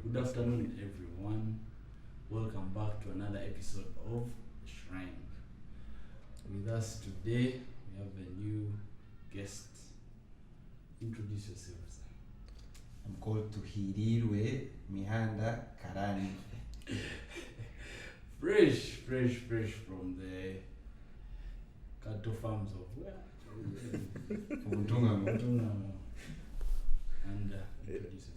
Good afternoon, everyone. Welcome back to another episode of Shrine. With us today, we have a new guest. Introduce yourselves. I'm called Tuhirirwe Mihanda Karane. Fresh from the cattle farms of where? Mutungamo. And introduce yourself.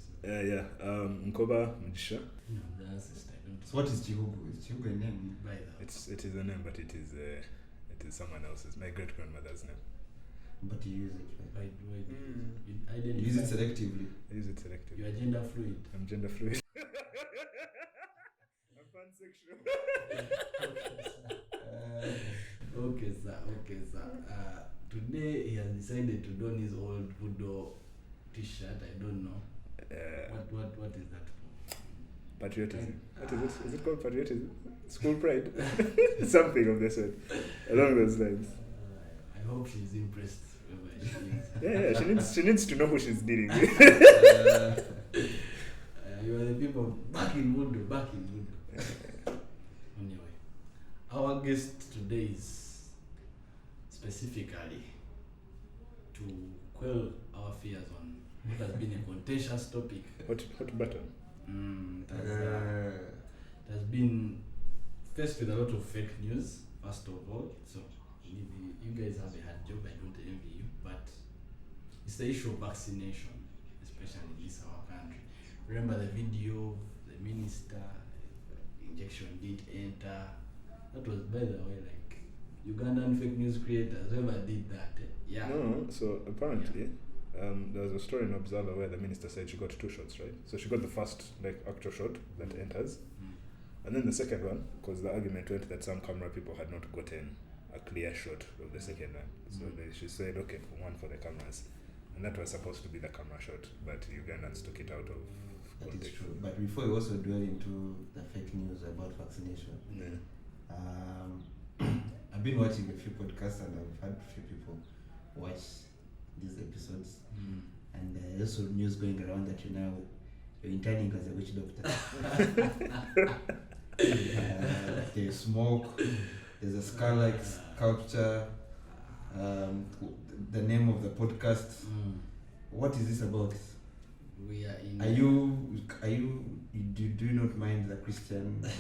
Mkoba Mjisha. No, the ancestor. I don't So what is Chihugu? Is Chihugu a name? by that. It is a name, but it is someone else's. My great grandmother's name. But you use it, By right? the way, you You identify. use it selectively. I use it selectively. You are gender fluid. I'm gender fluid. I'm pansexual. Okay, sir. Today he has decided to don his old Budo T-shirt. I don't know what is that for. Patriotism. What is it? Is it called patriotism? School pride? Something of the sort. Along those lines. I hope she's impressed whoever she is. She needs to know who she's dealing with. You are the people back in Budo. Anyway, our guest today is specifically to quell our fears on what has been a contentious topic. Hot button. It has been faced with a lot of fake news, first of all. So maybe you guys have a hard job, I don't envy you, but it's the issue of vaccination, especially in this our country. Remember the video, the minister, injection did enter. That was, by the way, like Ugandan fake news creators, whoever did that. Yeah. No, so apparently, there was a story in Observer where the minister said she got 2 shots, right? So she got the first, actual shot that enters. And then the second one, because the argument went that some camera people had not gotten a clear shot of the second one. So she said, okay, one for the cameras. And that was supposed to be the camera shot, but Ugandans took it out of That is context. true. But before we also dwell into the fake news about vaccination, Yeah. I've been watching a few podcasts and I've had a few people watch these episodes. And there's also news going around that you're interning as a witch doctor. There's smoke, there's a skull-like sculpture, the name of the podcast. What is this about? We are in. Do you not mind the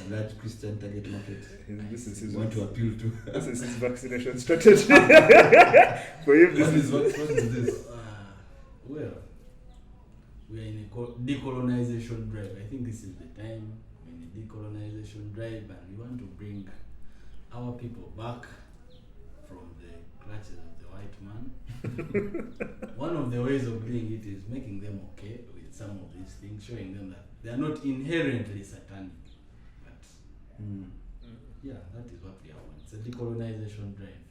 large Christian target market? This is You his want to appeal to? This is his vaccination strategy. For him, What is this? Well, we are in a decolonization drive. I think this is the time. We're in a decolonization drive, and we want to bring our people back from the clutches of the white man. One of the ways of doing it is making them okay with some of these things, showing them that they are not inherently satanic. But yeah, that is what we are on. It's a decolonization drive.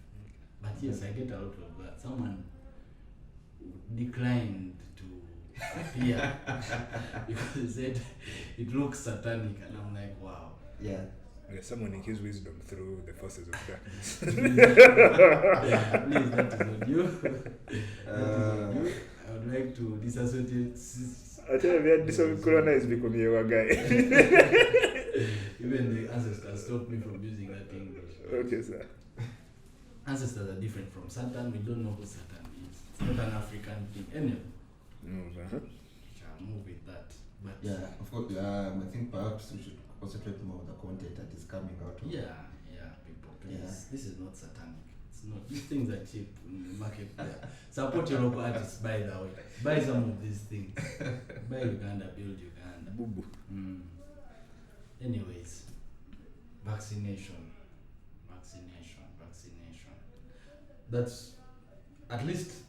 But yes, I get a lot of that. Someone declined to appear because he said it looks satanic, and I'm like, wow. Yeah. We're summoning his wisdom through the forces of darkness. Please, that is on you. That is on you. I would like to disassociate. I tell you, we had this one corona is becoming a guy. Even the ancestors stopped me from using that English. Okay, sir. Ancestors are different from Satan. We don't know who Satan is. It's not an African thing. Anyway, shall move with that. But Yeah, of course. I think perhaps we should concentrate more on the content that is coming out. yeah, people, please. Yeah. This is not satanic. It's not. These things are cheap in the market. Yeah. Support your local artists, by the way. Buy some of these things. Buy Uganda, build Uganda. Boo-boo. Anyways, vaccination. That's at least,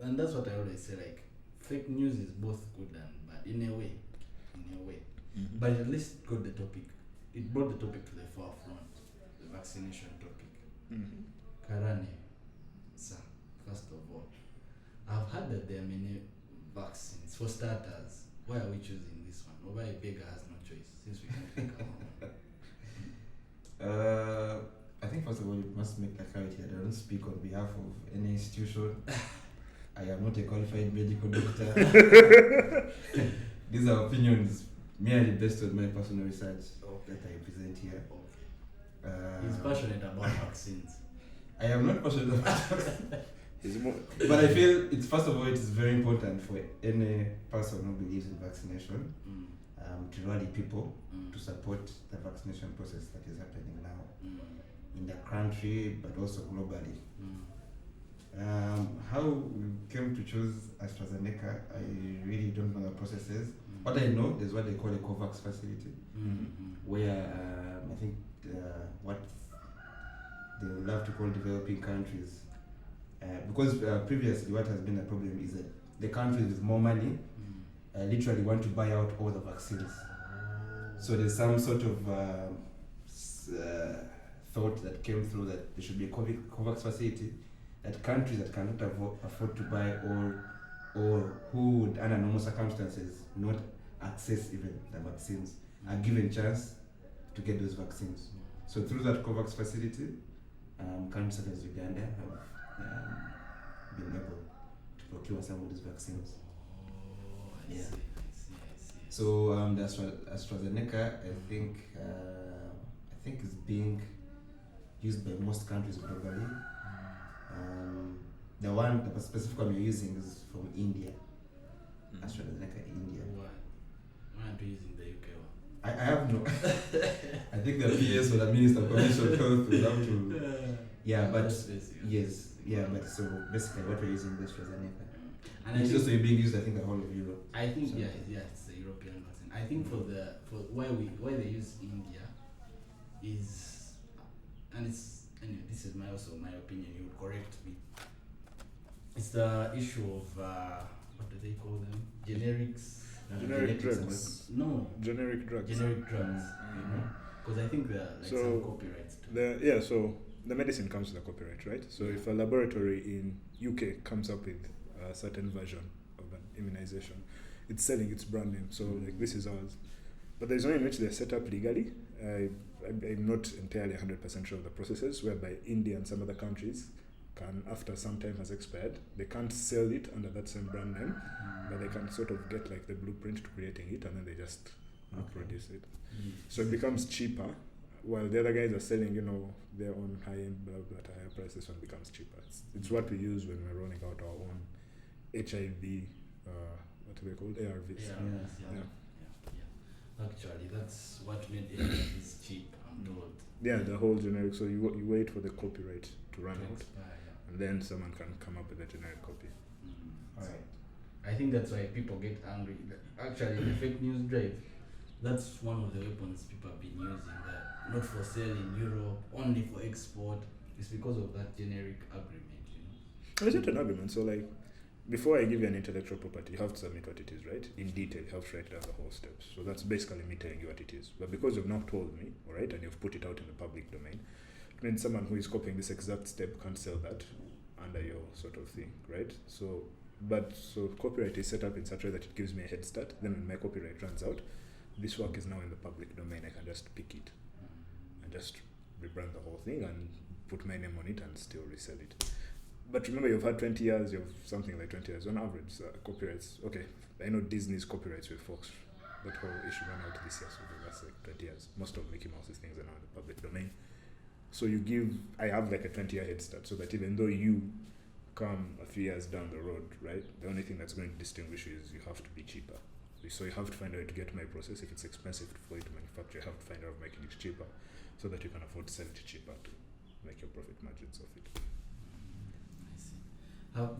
and that's what I always say. Like, fake news is both good and bad in a way. But at least it got the topic. It brought the topic to the forefront. The vaccination topic. Karane, sir. First of all, I've heard that there are many vaccines. For starters, why are we choosing this one? Or why a beggar has no choice, since we can pick our own? I think first of all, you must make a clarity that I don't speak on behalf of any institution. I am not a qualified medical doctor. These are opinions merely based on my personal research Okay. that I present here. Okay. He's passionate about vaccines. I am not passionate about It's more, but I feel it's first of all, it's very important for any person who believes in vaccination to rally people to support the vaccination process that is happening now in the country but also globally. How we came to choose AstraZeneca, I really don't know the processes. What I know is what they call a COVAX facility, where I think what they would love to call developing countries. Because previously what has been a problem is that the countries with more money literally want to buy out all the vaccines. So there's some sort of thought that came through that there should be a COVAX facility that countries that cannot afford to buy or who would under normal circumstances not access even the vaccines are given chance to get those vaccines. So through that COVAX facility, countries such as Uganda have been able to procure some of these vaccines. I see. So the AstraZeneca, I think is being used by most countries globally. The specific one we're using is from India. AstraZeneca India. Why aren't we using the UK one? I have no. I think the PS or the Minister of Commission of Health will have to. Yeah, but yes, yeah, but so basically what we're using is AstraZeneca. And it's also being used, I think, the whole of Europe. I think it's the European vaccine. I think for why they use India is, and it's anyway, this is also my opinion. You would correct me. It's the issue of what do they call them? Generics. generic drugs. No. Generic drugs. Generic drugs. Because I think there are like some copyrights too. So the medicine comes with a copyright, right? So if a laboratory in UK comes up with a certain version of an immunization, it's selling its brand name. So like this is ours. But there's one in which they're set up legally. I'm not entirely 100% sure of the processes, whereby India and some other countries can, after some time has expired, they can't sell it under that same brand name, but they can sort of get like the blueprint to creating it, and then they just produce it. So it becomes cheaper, while the other guys are selling, their own high-end blah blah at a higher price. This one becomes cheaper. It's what we use when we're rolling out our own HIV, what are they called? ARVs. Yeah. Actually, that's what made ARVs cheap, I'm told. Yeah, the whole generic. So you wait for the copyright to run out, Expire, and then someone can come up with a generic copy. Alright. I think that's why people get angry. Actually, the fake news drive, that's one of the weapons people have been using. That not for sale in Europe, only for export. It's because of that generic agreement, Is it an agreement? So like, before I give you an intellectual property, you have to submit what it is, right? In detail, you have to write down the whole steps. So that's basically me telling you what it is. But because you've not told me, all right, and you've put it out in the public domain, it means someone who is copying this exact step can't sell that under your sort of thing, right? So copyright is set up in such a way that it gives me a head start. Then when my copyright runs out, this work is now in the public domain. I can just pick it and just rebrand the whole thing and put my name on it and still resell it. But remember, you've had 20 years, you have something like 20 years on average. Copyrights, okay, I know Disney's copyrights with Fox, that whole issue ran out this year, so that's like 20 years. Most of Mickey Mouse's things are now in the public domain. So I have like a 20-year head start, so that even though you come a few years down the road, right, the only thing that's going to distinguish you is you have to be cheaper. So you have to find a way to get my process. If it's expensive for you to manufacture, you have to find out making it cheaper so that you can afford to sell it cheaper to make your profit margins of it.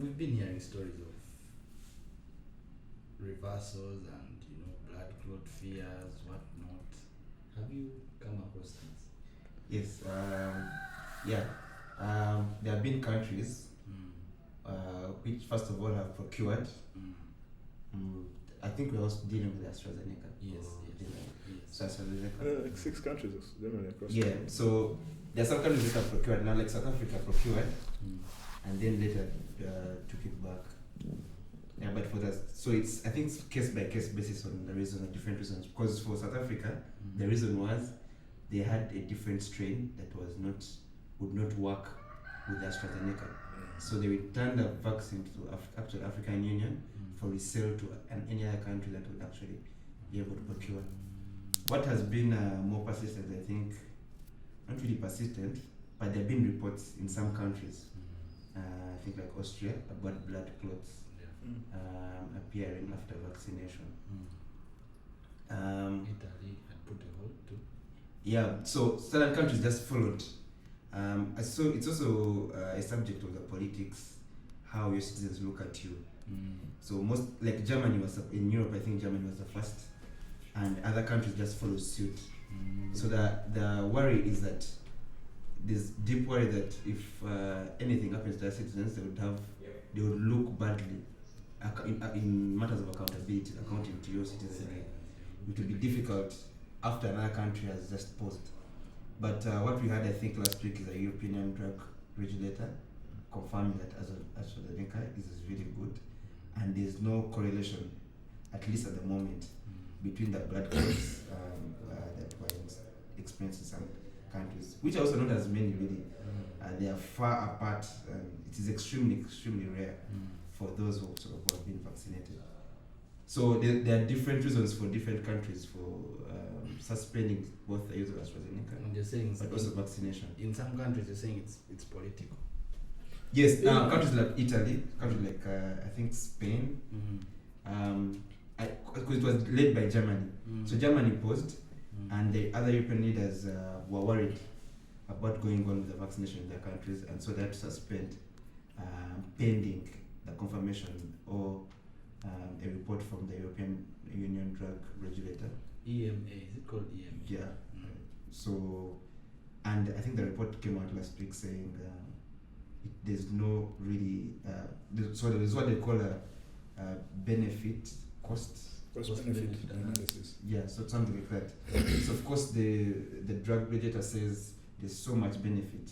We've been hearing stories of reversals and blood clot fears, whatnot. Have you come across things? Yes. There have been countries which, first of all, have procured. I think we're also dealing with AstraZeneca. Yes. So AstraZeneca. Like 6 countries generally across. Yeah. So there are some countries that have procured now, like South Africa procured. And then later took it back. Yeah, but for that, so I think it's case by case basis on the reason, or different reasons. Because for South Africa, the reason was they had a different strain that would not work with AstraZeneca. So they returned the vaccine to African Union for resale to any other country that would actually pure. What has been more persistent, I think, not really persistent, but there have been reports in some countries, I think like Austria, about blood clots appearing after vaccination. Italy had put a hold too. Yeah, so certain countries just followed. So it's also a subject of the politics, how your citizens look at you. So most, like Germany was in Europe, I think Germany was the first, and other countries just followed suit. So the worry is that there's deep worry that if anything happens to their citizens, they would look badly in matters of accountability, accounting to your citizens. It will be difficult after another country has just paused. But what we had, I think, last week is a European drug regulator confirming that AstraZeneca is really good, and there's no correlation, at least at the moment, between the blood clots that were experienced in some countries, which are also not as many really. They are far apart. It is extremely rare for those who have been vaccinated. So there are different reasons for different countries for suspending both the use of AstraZeneca, And you're saying but also vaccination. in some countries you're saying it's political. Yes, countries like Italy, countries like I think Spain, because it was led by Germany. So Germany paused, and the other European leaders were worried about going on with the vaccination in their countries, and so they had to suspend pending the confirmation or a report from the European Union drug regulator. EMA, is it called EMA? Yeah. So, and I think the report came out last week saying there's no really so there is what they call a benefit cost. Cost-benefit analysis. Yeah, so something like that. So of course the drug regulator says there's so much benefit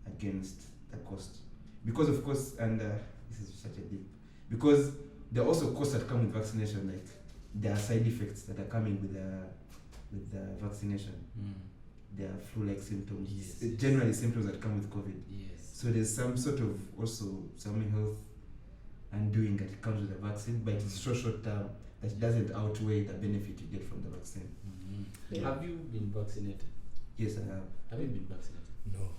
against the cost, because of course, and this is such a deep, because there are also costs that come with vaccination, like there are side effects that are coming with the vaccination. There are flu-like symptoms, generally symptoms that come with COVID. Yes. So there's some sort of also some health undoing that comes with the vaccine, but it's short term, that it doesn't outweigh the benefit you get from the vaccine. Yeah. Have you been vaccinated? Yes, I have. Have you been vaccinated? No.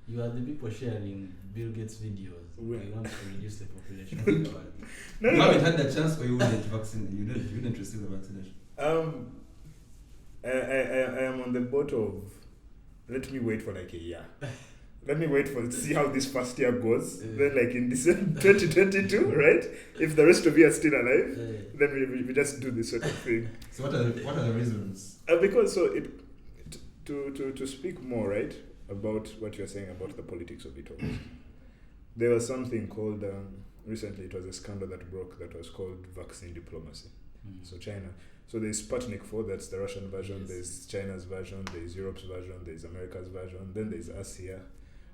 You are the people sharing Bill Gates videos. Where? We want to reduce the population of the world. You haven't had the chance, or you wouldn't receive the vaccination. I am on the boat of, let me wait for like a year. Let me wait for see how this first year goes. Then like in December 2022, right? If the rest of you are still alive, then we just do this sort of thing. So what are the reasons? Because so to speak more, right, about what you're saying about the politics of it all. There was something called recently, it was a scandal that broke that was called vaccine diplomacy. So China. So there's Sputnik 4, that's the Russian version. There's China's version. There's Europe's version. There's America's version. Then there's us here,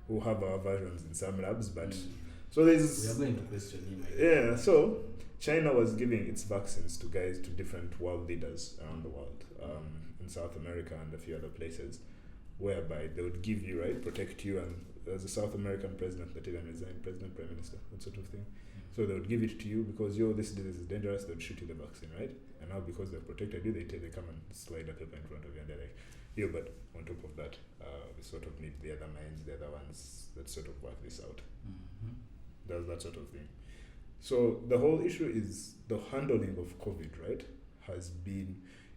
who have our versions in some labs. But so there's. We are going to question him. Yeah. So China was giving its vaccines to different world leaders around the world, in South America and a few other places, whereby they would give you, right, protect you, and as a South American president that even resigned, president, prime minister, that sort of thing. So they would give it to you because this disease is dangerous. They would shoot you the vaccine, right? And now because they've protected you, they come and slide a paper in front of you, and they're like, but on top of that, we sort of need the other minds, the other ones that sort of work this out. Does that sort of thing. So the whole issue is the handling of COVID, right?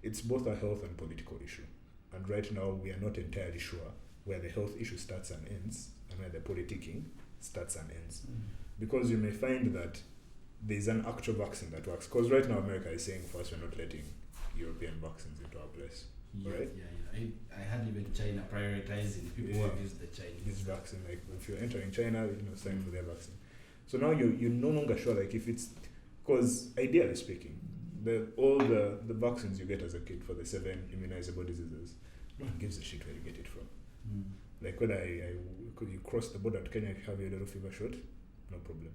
It's both a health and political issue. And right now we are not entirely sure where the health issue starts and ends and where the politicking starts and ends. Because you may find that there's an actual vaccine that works. Because right now America is saying first we're not letting European vaccines into our place. Right? Yeah. I had even China prioritizing people who have used the Chinese vaccine. Like if you're entering China, sign for their vaccine. So now you're no longer sure, like if it's, because ideally speaking, all the vaccines you get as a kid for the 7 immunizable diseases, no one gives a shit where you get it from. Like whether you cross the border to Kenya, if you have your yellow fever shot, no problem.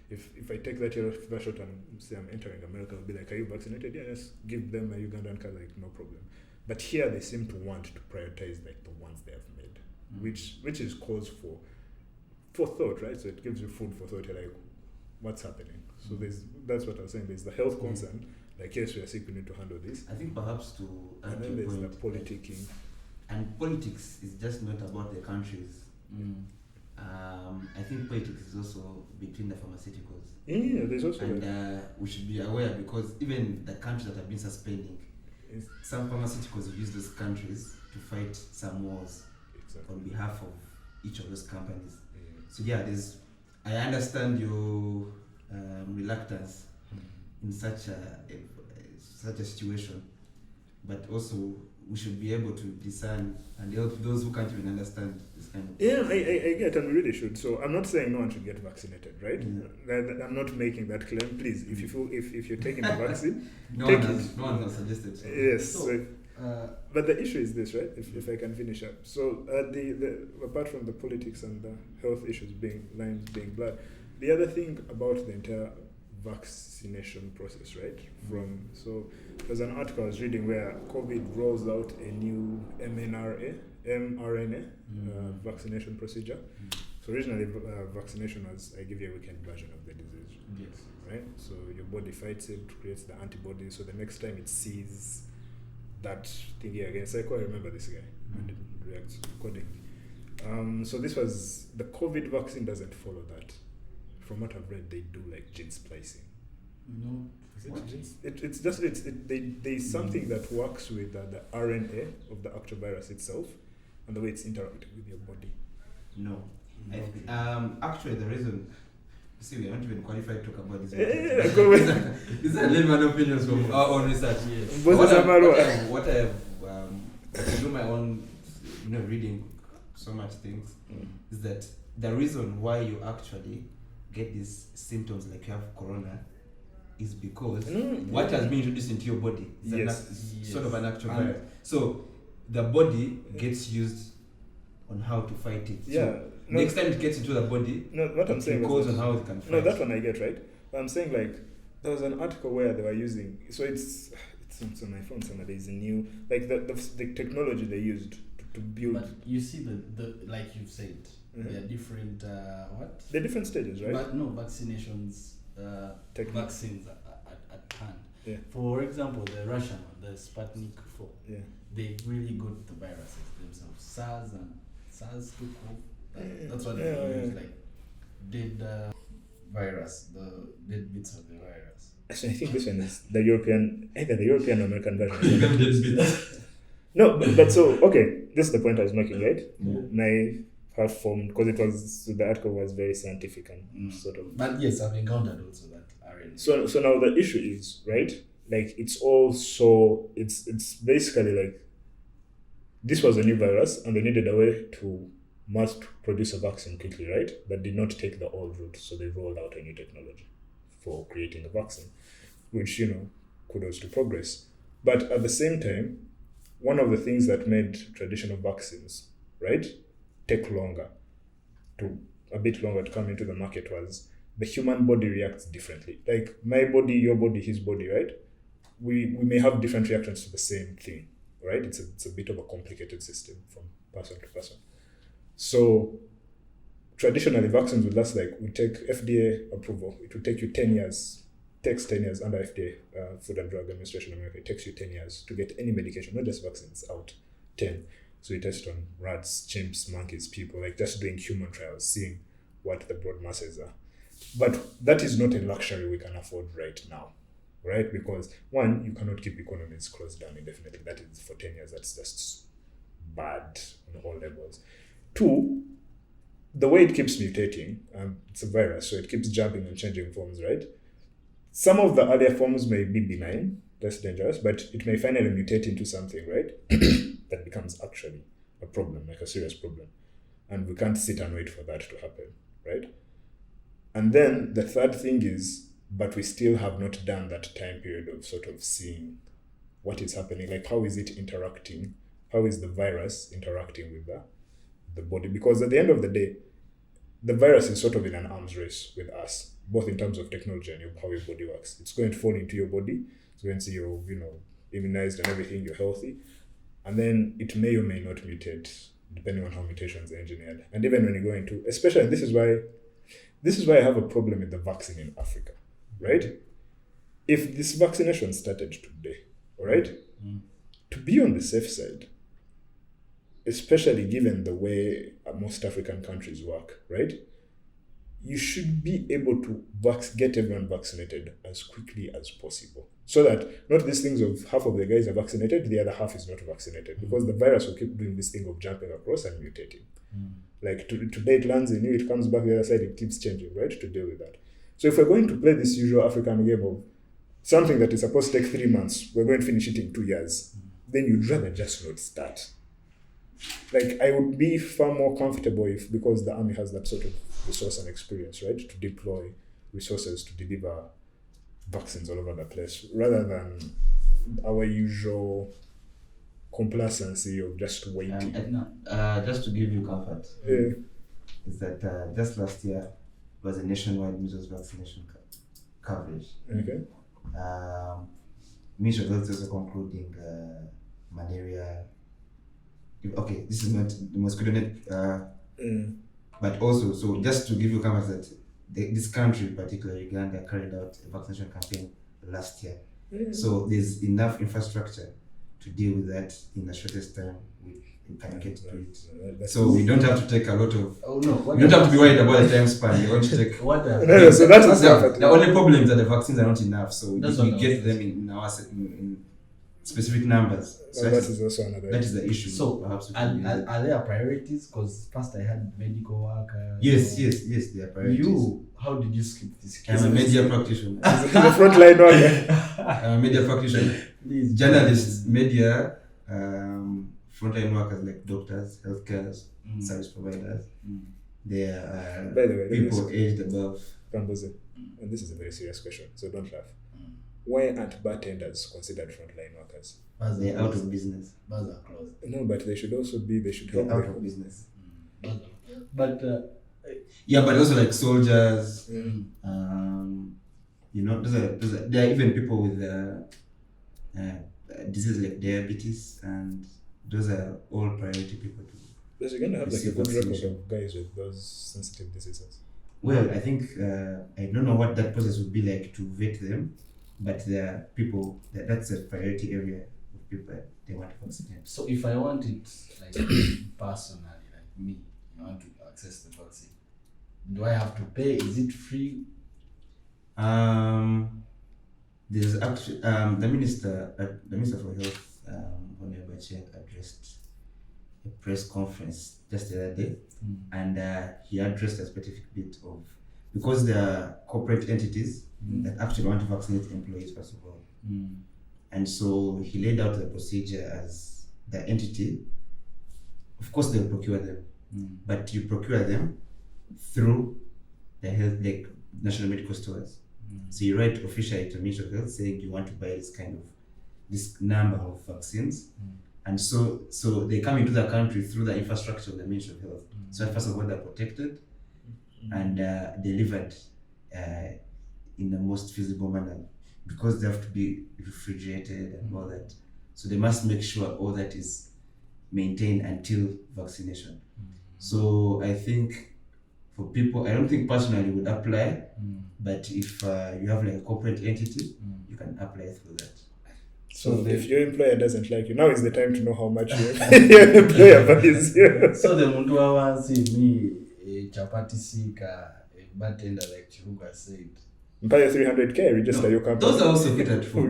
If I take that yellow fever shot and say I'm entering America, I'll be like, are you vaccinated? Yeah, just give them a Ugandan card, like no problem. But here they seem to want to prioritize like the ones they have made, which is cause for thought, right? So it gives you food for thought. You're like, what's happening? So that's what I was saying. There's the health concern, Like, yes, we are sick, we need to handle this. I think perhaps to add And to then your there's the point, politicking. and politics is just not about the countries. I think politics is also between the pharmaceuticals. Yeah, there's also And that. we should be aware, because even the countries that have been suspending, Yes. some pharmaceuticals use those countries to fight some wars Exactly. on behalf of each of those companies. Yeah. So yeah, I understand your reluctance in such a situation, but also we should be able to discern and help those who can't even understand this kind of Yeah, I get, and we really should. So I'm not saying no one should get vaccinated, right? I'm not making that claim. Please, if you feel if you're taking the vaccine, no take one has suggested so. yes. So, But the issue is this, right? If I can finish up. So the apart from the politics and the health issues lines being blurred, the other thing about the entire vaccination process, right? So there's an article I was reading where COVID rolls out a new mRNA vaccination procedure. So originally vaccination was, I give you a weekend version of the disease. Yes. Right? So your body fights it, creates the antibodies, so the next time it sees that thingy again. So I quite remember this guy and it reacts accordingly. So this was the COVID vaccine doesn't follow that. From what I've read, they do like gene splicing. No. Is it What? genes? There's something that works with the RNA of the actual virus itself and the way it's interacting with your body. No. No. Actually, the reason. See, we aren't even qualified to talk about this. Go with These are layman opinions from our own research. Yes. What What I have to do my own, reading so much things, is that the reason why you actually get these symptoms like you have corona is because what has been introduced into your body is sort of an actual virus. So the body gets used on how to fight it. Yeah. So next time it gets into the body, No, what I'm saying goes is on how it can fight. no, that one I get, right? But I'm saying like there was an article where they were using, so it's on my phone somewhere. There's a new like the technology they used to build. But you see the like you said, there are different what? The different stages, right? But no vaccinations, Technique. vaccines at hand. Yeah. For example, the Russian one, the Sputnik 4, Yeah. they really got the viruses themselves. SARS took off. That's what Yeah, they yeah. use, like dead virus, the dead bits of the virus. So I think this one is either the European or American version. No, but so okay, this is the point I was making, right? My half formed because the article was very scientific and sort of. But yes, I've encountered also that RNA. So now the issue is, right? Like it's basically like this was a new virus and they needed a way to mass produce a vaccine quickly, right? That did not take the old route, so they rolled out a new technology for creating a vaccine, which kudos to progress. But at the same time, one of the things that made traditional vaccines, right, take a bit longer to come into the market was the human body reacts differently. Like my body, your body, his body, right? We may have different reactions to the same thing, right? It's a bit of a complicated system from person to person. So traditionally vaccines would last we take FDA approval. It would take you 10 years. Takes 10 years under FDA, Food and Drug Administration in America. It takes you 10 years to get any medication, not just vaccines, out. 10. So you test on rats, chimps, monkeys, people, like just doing human trials, seeing what the broad masses are. But that is not a luxury we can afford right now, right? Because one, you cannot keep economies closed down indefinitely. That is for 10 years, that's just bad on all levels. Two, the way it keeps mutating, it's a virus, so it keeps jumping and changing forms, right? Some of the earlier forms may be benign, less dangerous, but it may finally mutate into something, right? That becomes actually a problem, like a serious problem. And we can't sit and wait for that to happen, right? And then the third thing is, but we still have not done that time period of sort of seeing what is happening, like how is it interacting? How is the virus interacting with the body? Because at the end of the day, the virus is sort of in an arms race with us, both in terms of technology and how your body works. It's going to fall into your body. It's going to see you're, immunized and everything, you're healthy. And then it may or may not mutate, depending on how mutations are engineered. And even when you go into, especially, and this is why I have a problem with the vaccine in Africa, right? if this vaccination started today, all right, to be on the safe side, especially given the way most African countries work, right, you should be able to get everyone vaccinated as quickly as possible. So that not these things of half of the guys are vaccinated, the other half is not vaccinated. Because the virus will keep doing this thing of jumping across and mutating. Like today it lands in you, it comes back the other side, it keeps changing, right, to deal with that. So if we're going to play this usual African game of something that is supposed to take 3 months, we're going to finish it in 2 years, then you'd rather just not start. Like, I would be far more comfortable if, because the army has that sort of resource and experience, right, to deploy resources to deliver vaccines all over the place, rather than our usual complacency of just waiting. Just to give you comfort, is that just last year was a nationwide measles vaccination coverage. Okay. Ministry of Health is also concluding malaria. Okay, this is not the most coordinated, but also, so just to give you comfort that this country, particularly Uganda, carried out a vaccination campaign last year. So there's enough infrastructure to deal with that in the shortest time we can get to it. So we don't have to take a lot of. We don't have to be worried about the time span. We're going to take. So that's the only problem is that the vaccines are not enough. So we get them in specific numbers. So that is also another. That is the issue. So perhaps are there priorities? Because first I had medical workers. Yes, there are priorities. How did you skip this? I'm a media practitioner. He's a frontline worker. I'm a media practitioner. Journalists, media, frontline workers like doctors, healthcare service providers. They are By the way, people aged above. Ramboze, and this is a very serious question, so don't laugh. Why aren't bartenders considered frontline workers? They're out of business. Bars are closed. No, but they should also be. They should They're help. out of business. But but also like soldiers. Those are there are even people with diseases like diabetes, and those are all priority people to. Does Uganda have like a good record of guys with those sensitive diseases? Well, I think I don't know what that process would be like to vet them, but there are people that's a priority area of people they want to vaccinate. So if I want it like personally, like me, I want to access the vaccine, do I have to pay? Is it free? There's actually the minister for health, Honorable addressed a press conference just the other day, and he addressed a specific bit of, because there are corporate entities that actually want to vaccinate employees first of all, and so he laid out the procedure as the entity. Of course, they'll procure them, but you procure them through the health, like national medical stores. So you write officially to Ministry of Health saying you want to buy this number of vaccines, and so they come into the country through the infrastructure of the Ministry of Health. So first of all, they're protected and delivered in the most feasible manner, because they have to be refrigerated and all that. So they must make sure all that is maintained until vaccination. So I think for people, I don't think personally would apply, but if you have like a corporate entity, you can apply through that. So if your employer doesn't like you, now is the time to know how much your employer values you. So the muntu wawansi me chapati sika bartender like Chiruga said. Pay 300k, register your company. Those are also catered for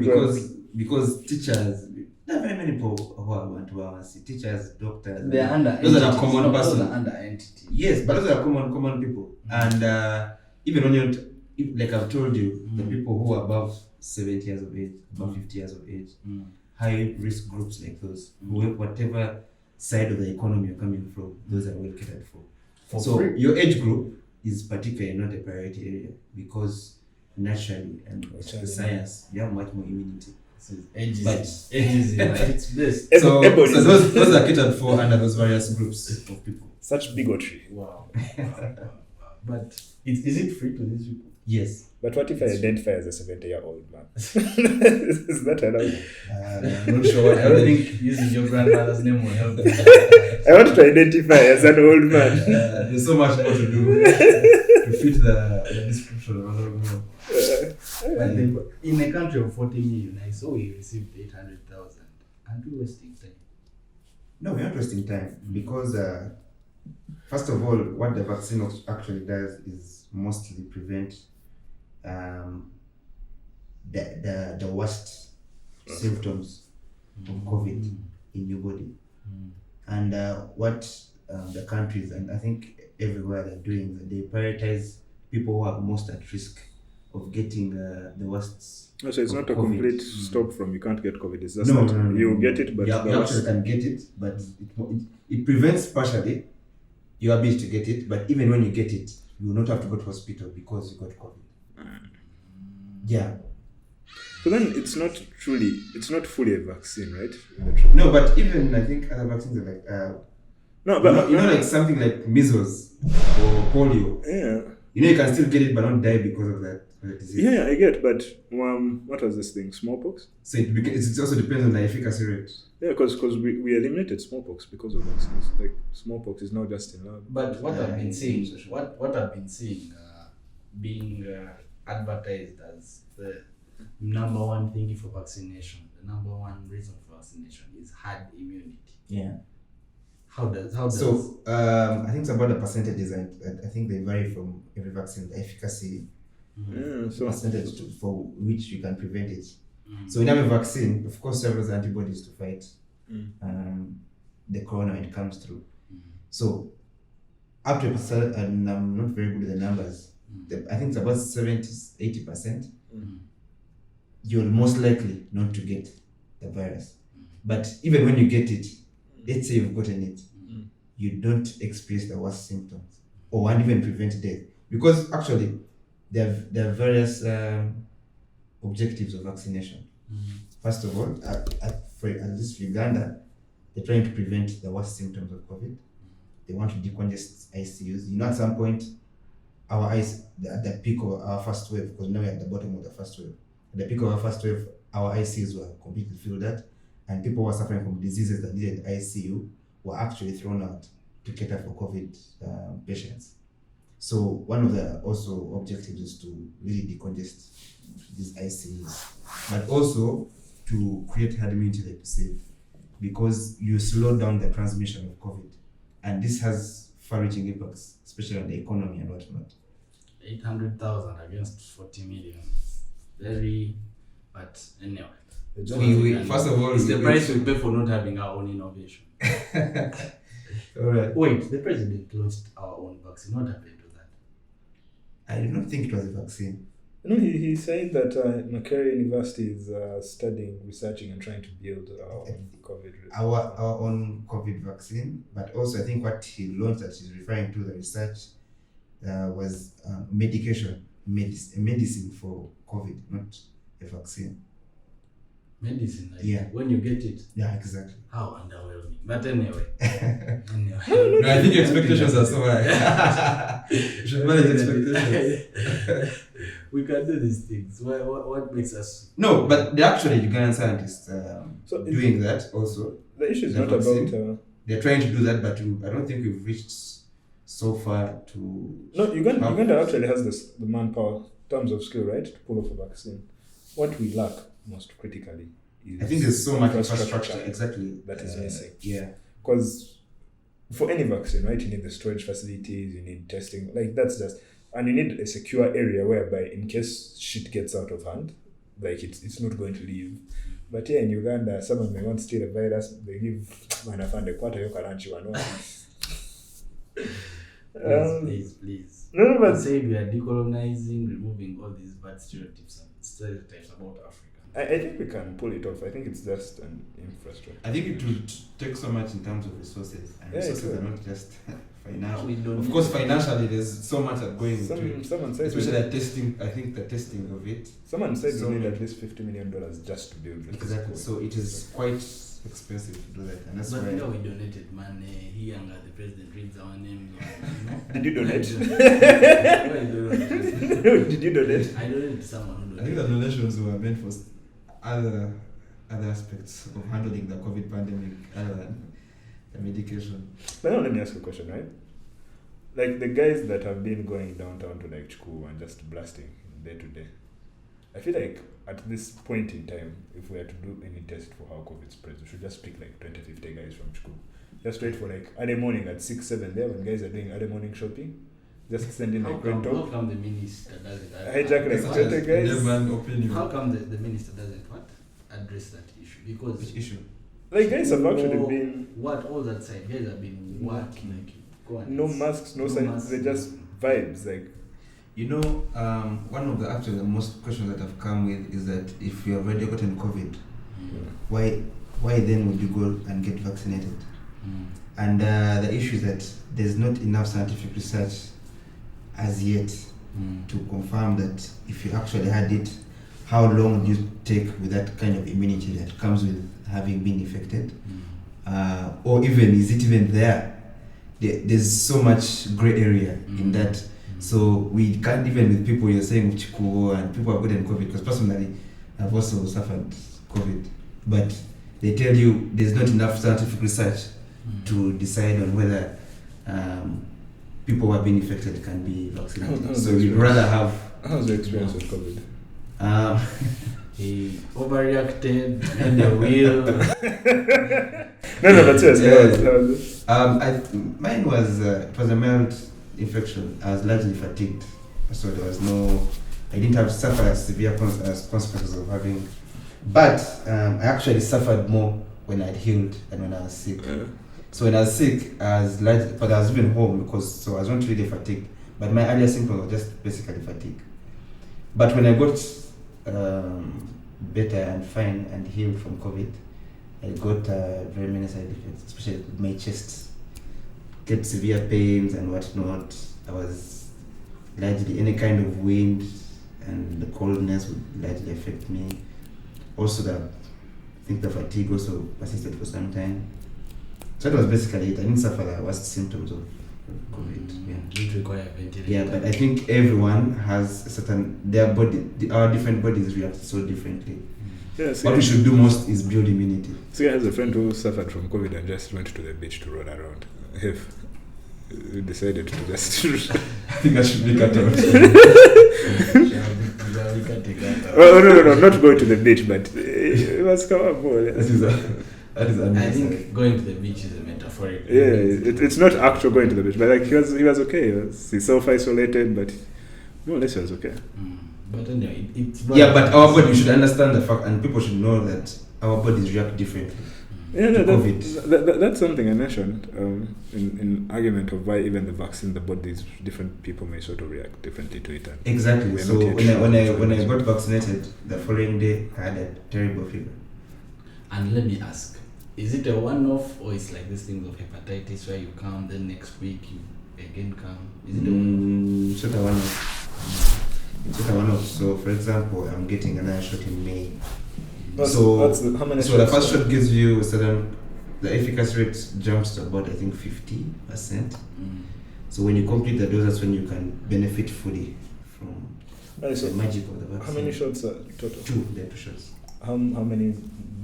because teachers, there are very many people who are want to wawansi. Teachers, doctors. They are under. Those are common persons. Those are under entity. Yes, but those are common people. And even when you, like I've told you, the people who are above 70 years of age, above 50 years of age, high risk groups like those, whatever side of the economy you're coming from, those are well catered for. So free. Your age group is particularly not a priority area, because naturally and the science, you have much more immunity. Ages it's best. So those are catered for under those various groups of people. Such bigotry. Wow. But is it free to these people? Yes. But what if I identify as a 70-year-old man? Is that allowed? I'm not sure. I don't think using your grandfather's name will help. I want to identify as an old man. There's so much more to do to fit the description. I don't know. But in a country of 40 million, I saw we received 800,000. Aren't we wasting time? No, we're not wasting time because, first of all, what the vaccine actually does is mostly prevent the worst symptoms of COVID in your body. And what the countries, and I think everywhere they're doing, they prioritize people who are most at risk of getting the worst. No, so it's not a COVID. complete stop from you can't get COVID. It's just No, that no, no, you no. get it, but you actually can get it, but it prevents partially your ability to get it. But even when you get it, you will not have to go to hospital because you got COVID. Yeah. So then it's not fully a vaccine, right? No, but even I think other vaccines are like No, but you know, like something like measles or polio. yeah. You know, you can still get it but not die because of that disease. Yeah, I get, but what was this thing? Smallpox? So it also depends on the efficacy rate. Yeah, because we eliminated smallpox because of vaccines. Like smallpox is now just in lab. But what I've been seeing, what I've been seeing, being advertised as the number one thing for vaccination, the number one reason for vaccination is herd immunity. Yeah. How does So I think it's about the percentages, and I think they vary from every vaccine. The efficacy Yeah, so percentage for which you can prevent it. So in every vaccine, of course, there is antibodies to fight the corona when it comes through. So up to a percent, and I'm not very good with the numbers. I think it's about 70-80%. You're most likely not to get the virus. But even when you get it, let's say you've gotten it, you don't experience the worst symptoms or won't even prevent death. Because actually, there are various objectives of vaccination. First of all, for at least Uganda, they're trying to prevent the worst symptoms of COVID. They want to decongest ICUs. You know, at some point, our at the peak of our first wave, because now we're at the bottom of the first wave. At the peak of our first wave, our ICUs were completely filled out, and people who were suffering from diseases that needed ICU were actually thrown out to cater for COVID patients. So one of the also objectives is to really decongest these ICUs, but also to create herd immunity, like you said, because you slow down the transmission of COVID, and this has far-reaching impacts, especially on the economy and whatnot. 800,000 against 40 million. But anyway. First of all, it's the price we pay for not having our own innovation. All right. Wait, the president launched our own vaccine. What happened to that? I do not think it was a vaccine. No, he said that Makerere University is studying, researching, and trying to build our own COVID. Our own COVID vaccine, but also I think what he launched that he's referring to, the research, was medicine for COVID, not a vaccine. Medicine, like yeah. When you get it. Yeah, exactly. How underwhelming. But anyway. No, I think your expectations are so high. You should manage expectations. We can do these things. What makes us... No, but they're actually Ugandan scientists doing that also. The issue is not about... They're trying to do that, but I don't think we've reached so far to... No, Uganda actually has the manpower, terms of skill, right, to pull off a vaccine. What we lack most critically is... I think there's so much infrastructure, exactly, that is missing. Yeah. Because for any vaccine, right, you need the storage facilities, you need testing, like that's just... And you need a secure area whereby in case shit gets out of hand, like it's not going to leave. But here in Uganda, someone may want to steal a virus, they give manafande quarter yoka ranchi one. Please. No, but say we are decolonizing, removing all these bad stereotypes about Africa. I think we can pull it off. I think it's just an infrastructure. I think it would take so much in terms of resources, and Yeah, it resources will. are not just financial. We don't Of need course, it. financially, there's so much that going into it. Someone said Especially the testing. I think the testing of it. someone said So- we need at least $50 million just to build this. Exactly. So it is quite expensive to do that, and that's But why. now we donated money. He and the president reads our names. Did you donate? Why you donate? Did you donate? I donated to someone who I think the donated. donations were meant for other aspects of handling the COVID pandemic, other than the medication. But now let me ask you a question, right? Like the guys that have been going downtown to like Chuku and just blasting day to day, I feel like at this point in time, if we had to do any test for how COVID spreads, we should just pick like 20, 50 guys from Chuku. Just wait for like early morning at 6, 7 there when guys are doing early morning shopping. Just send in How like come, rental. how come the minister doesn't? Hijack like That's 20 guys. Everyone opinion. How come the minister doesn't what? Address that issue? Because Which issue? Like guys have actually all- been what all that side guys have been working. Go on. no masks, no signs. masks. They're just vibes. Like You know, one of the most questions that have come with is that if you have already gotten COVID, why then would you go and get vaccinated? And the issue is that there's not enough scientific research as yet to confirm that if you actually had it, how long would you take with that kind of immunity that comes with having been infected? Or even, is it even there? There's so much gray area in that. So we can't even with people you're saying Chiku and people have gotten COVID, because personally I've also suffered COVID, but they tell you there's not enough scientific research to decide on whether people who have been infected can be vaccinated. How's So the we'd experience? rather have how's your experience with COVID? He overreacted and the wheel. No, that's it. Yeah. Mine was it was a mild infection. I was largely fatigued, so there was I didn't have to suffer severe consequences of having, but I actually suffered more when I'd healed than when I was sick. So when I was sick, I was largely, but I was even home so I wasn't really fatigued. But my earlier symptoms were just basically fatigue. But when I got better and fine and healed from COVID, I got very many side effects, especially with my chest. Get severe pains and whatnot. I was largely any kind of wind and the coldness would largely affect me. Also, I think the fatigue also persisted for some time. So that was basically it. I didn't suffer the worst symptoms of COVID. Yeah. Didn't require a ventilator. Yeah, but I think everyone has a certain our different bodies react so differently. Yeah, What we should do most is build immunity. See, I has a friend who suffered from COVID and just went to the beach to roll around. If decided to just I think I should be cut out. well, no, not going to the beach, but it was come up more. That is I unnecessary. think going to the beach is a metaphoric. Yeah, it's not actual going to the beach, but like he was okay. He's self-isolated, but more or less he was okay. But anyway, it's Yeah, but our body, we should understand the fact, and people should know that our bodies react differently. Yeah, to no, COVID. that's something I mentioned in argument of why even the vaccine, the bodies, different people may sort of react differently to it. And Exactly. we're So not yet when sure. I got vaccinated, the following day I had a terrible fever. And let me ask, is it a one-off or it's like this thing of hepatitis where you come, then next week you again come? Is it a one-off? It's not a one-off. It's not a one-off. So, for example, I'm getting another shot in May. How many So the shots first are- shot gives you the efficacy rate jumps to about, I think, 50%. So when you complete the dose, that's when you can benefit fully from Right, so the magic of the vaccine. how many shots are total? There are 2 shots. How many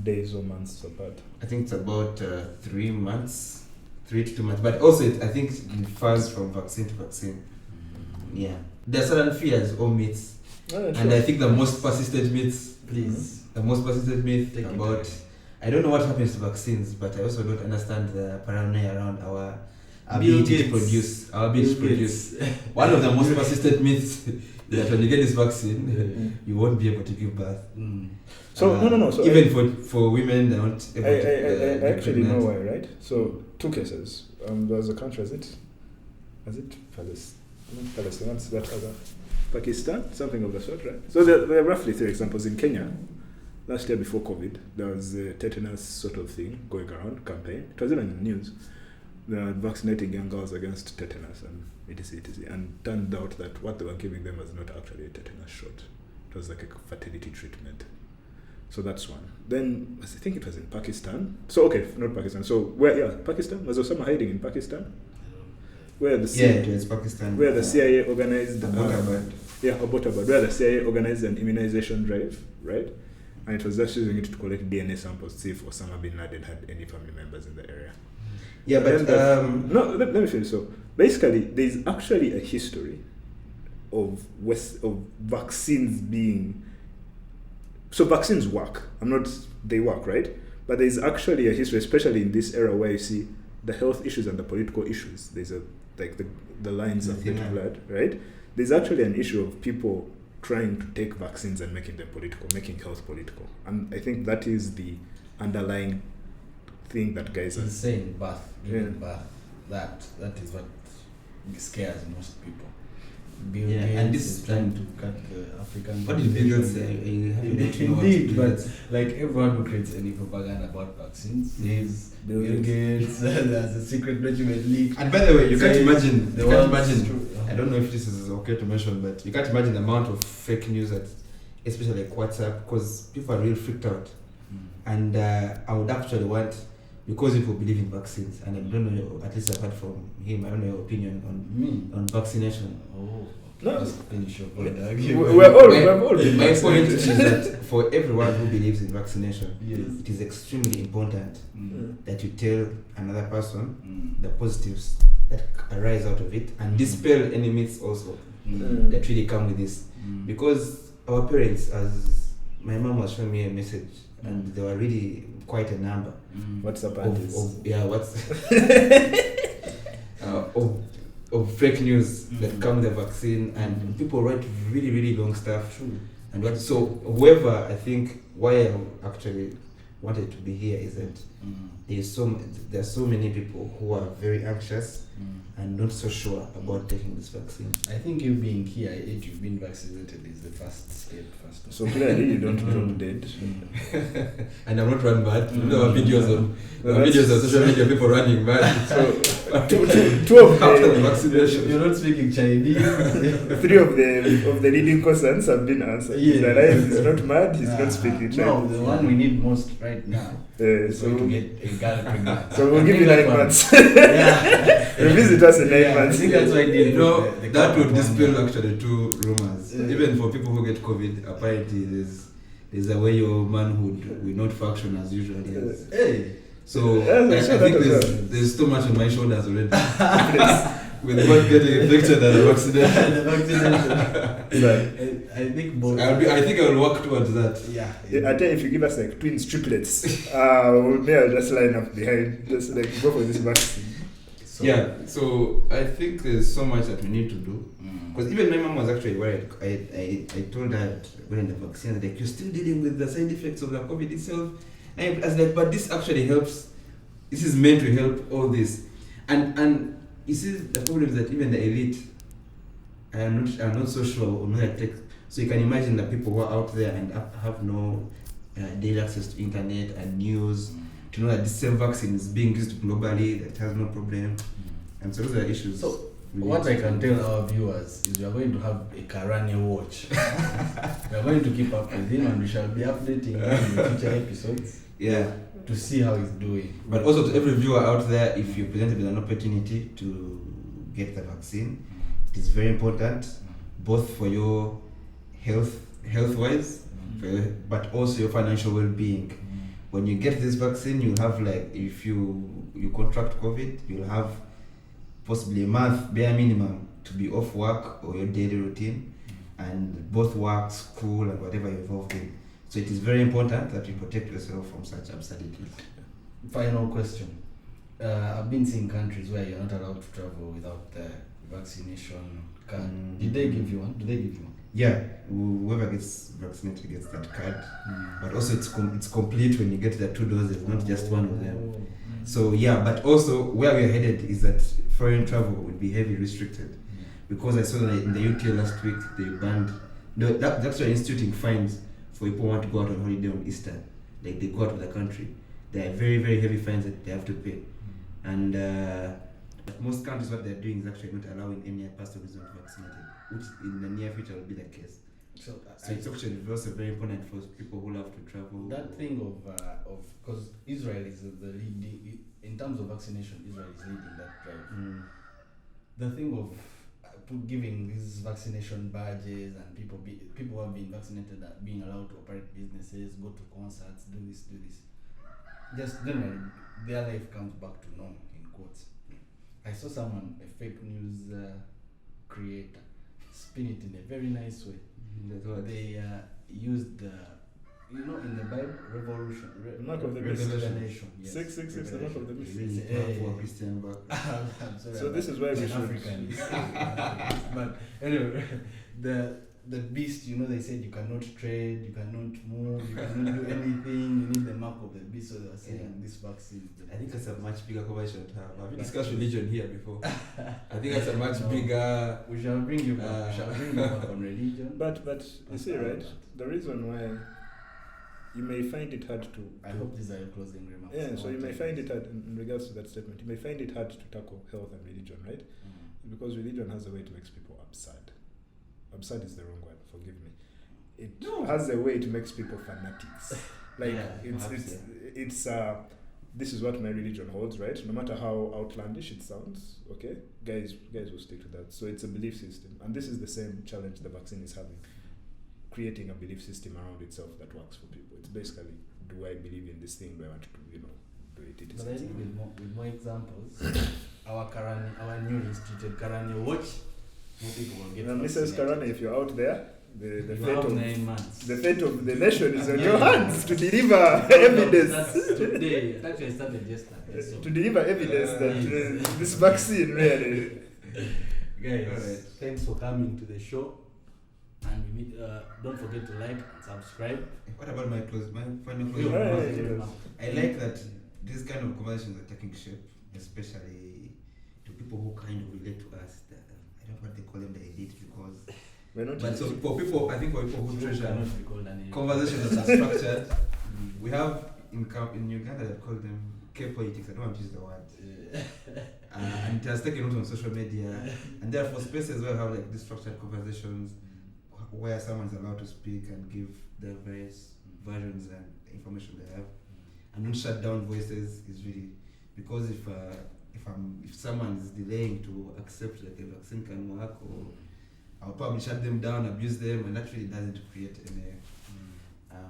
days or months apart? I think it's about 3 months, 3 to 2 months. But also, I think it differs from vaccine to vaccine. Yeah. There are certain fears or myths. And I think the most persistent myths, the most persistent myth Take it about, away. I don't know what happens to vaccines, but I also don't understand the paranoia around our Bill ability to Gates. produce. Our ability to Bill produce. Gates. One of the most persistent myths is that when you get this vaccine, you won't be able to give birth. So no. So even for women, they're not able I to. I actually pregnant. know why, right? So 2 cases. There's a country, is it Palestine? What's that other? Pakistan, something of the sort, right? So there are roughly 3 examples in Kenya. last year before COVID, there was a tetanus sort of thing going around, campaign. It was even in the news. They were vaccinating young girls against tetanus and etc. And turned out that what they were giving them was not actually a tetanus shot. It was like a fertility treatment. So that's one. Then I think it was in Pakistan. So okay, not Pakistan. So Pakistan? Was Osama hiding in Pakistan? Where the it was Pakistan. Where the CIA organized Abbottabad. where the CIA organized an immunization drive, right? And it was just using it to collect DNA samples to see if Osama bin Laden had any family members in the area. Yeah, but let me finish. So basically, there is actually a history of vaccines being. So vaccines work. They work, right? But there is actually a history, especially in this era, where you see the health issues and the political issues. There's the lines of the blood, right? There's actually an issue of people trying to take vaccines and making them political, making health political, and I think that is the underlying thing that guys are saying. Giving birth. That is what scares most people. Bill Gates and this is trying to cut the African. What did Bill Gates say? Indeed, but like everyone who creates any propaganda about vaccines says Bill Gates, there's a secret document leak. And by the way, you can't imagine. I don't know if this is okay to mention, but you can't imagine the amount of fake news that, especially like WhatsApp, because people are really freaked out. And I would actually want, because people believe in vaccines, and I don't know, at least apart from him, I don't know your opinion on vaccination. No. Just finish your point. We're all My point is that for everyone who believes in vaccination, yes, it is extremely important that you tell another person the positives that arise out of it and dispel any myths also that really come with this. Because our parents, as my mom was showing me a message, and there were really quite a number. What's up, aunties? Of fake news that come with the vaccine, and people write really, really long stuff. And so whoever, I think why I actually wanted to be here is that there are so many people who are very anxious and not so sure about taking this vaccine. I think you being here, if you've been vaccinated, is the first step. So clearly you don't drop dead. And I'm not run mad. There are videos on social media, people running mad. So two of after the vaccination. You're not speaking Chinese. 3 of the leading concerns have been answered. Yeah. He's alive, he's not mad, he's not speaking Chinese. No, the one we need most right now is so going to get a girl pregnant. So we'll give you 9 months. Yeah. Revisit us in 9 months. I think that's why I did. That would dispel actually 2 rumors. Even for people who get COVID, apparently there's a way your manhood will not function as usual. Hey. So I think there's too much on my shoulders already. With both getting infected and vaccination. I think both. I think I will work towards that. Yeah. I tell you, if you give us like twins, triplets, we'll just line up behind, just like go for this vaccine. So I think there's so much that we need to do. Because even my mom was actually worried. I told her when the vaccine, like, you're still dealing with the side effects of the COVID itself. And I was like, but this actually helps. This is meant to help all this. And you see, the problem is that even the elite are not so sure on how to take. So you can imagine the people who are out there and have no daily access to internet and news, to know that this same vaccine is being used globally, that has no problem. And so those are issues. So what I can tell our viewers is we are going to have a Karane watch. We are going to keep up with him, and we shall be updating him in future episodes. Yeah. To see how he's doing. But also to every viewer out there, if you're presented with an opportunity to get the vaccine, it is very important, both for your health-wise, but also your financial well-being. When you get this vaccine, you have, like, if you contract COVID, you'll have possibly a month bare minimum to be off work or your daily routine, and both work, school, and whatever you're involved in. So it is very important that you protect yourself from such absurdities. Final question. I've been seeing countries where you're not allowed to travel without the vaccination card. Did they give you one? Do they give you one? Yeah, whoever gets vaccinated gets that card. But also it's complete when you get the 2 doses, not just one of them. So yeah, but also where we're headed is that foreign travel will be heavily restricted. Because I saw that in the UK last week they banned, that's why instituting fines for people who want to go out on holiday on Easter, like they go out of the country, there are very, very heavy fines that they have to pay. And most countries, what they're doing is actually not allowing any person who is not vaccinated, which in the near future will be the case. So it's actually also very important for people who love to travel. That thing of because Israel is the leading in terms of vaccination. Israel is leading that drive. The thing of giving these vaccination badges and people who have been vaccinated are being allowed to operate businesses, go to concerts, do this. Just generally, their life comes back to normal in quotes. I saw someone, a fake news creator, spin it in a very nice way. They used the, in the Bible, revolution, the mark of the beast. Revelation. Yes. 666, the mark of the beast. Christian back. I'm sorry. So this is why we should. African. But anyway, the beast, they said you cannot trade, you cannot move, you cannot do anything. You need the mark of the beast. So they were saying this vaccine. I think that's a much bigger conversation to have. Have you discussed religion here before? I think that's a much bigger. We shall bring you back. We shall bring you back on religion. But you see, right? The reason why you may find it hard to. I hope these are your closing remarks. Yeah, so you may find it hard in regards to that statement. You may find it hard to tackle health and religion, right? Because religion has a way to make people absurd. Absurd is the wrong word. Forgive me. It has a way to make people fanatics. Like it's this is what my religion holds, right? No matter how outlandish it sounds, okay, guys will stick to that. So it's a belief system, and this is the same challenge the vaccine is having, creating a belief system around itself that works for people. It's basically, do I believe in this thing? Do I want to, do it? But I think with more examples, our newly instituted Karane watch, more people will get. Mrs. Karane, if you're out there, the fate of the nation is on Yeah. your hands to deliver evidence. That's today. Actually, I started yesterday. So. To deliver evidence that this vaccine really. Guys, Alright. thanks for coming to the show. And we meet, don't forget to like and subscribe. What about my final Yeah. closing remarks? Yes. I like that these kind of conversations are taking shape, especially to people who kind of relate to us. I don't know what they call them, the elite, because. We're not But so for people who treasure Cannot be called an conversations that are structured, we have in Uganda they call them K-politics. I don't want to use the word. And it has taken root on social media, and therefore spaces where we have like these structured conversations where someone's allowed to speak and give their various versions and information they have, and don't shut down voices is really, because if someone is delaying to accept like a vaccine can work, or I'll probably shut them down, abuse them, and that really doesn't create any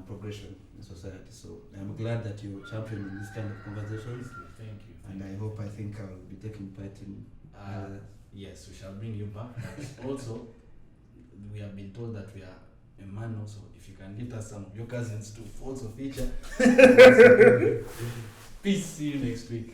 progression in society. So I'm glad that you're championing this kind of conversations. Thank you. And I think I'll be taking part in. Yes, we shall bring you back. Also, we have been told that we are a man also. If you can get us some of your cousins to also feature. Peace. See you next week.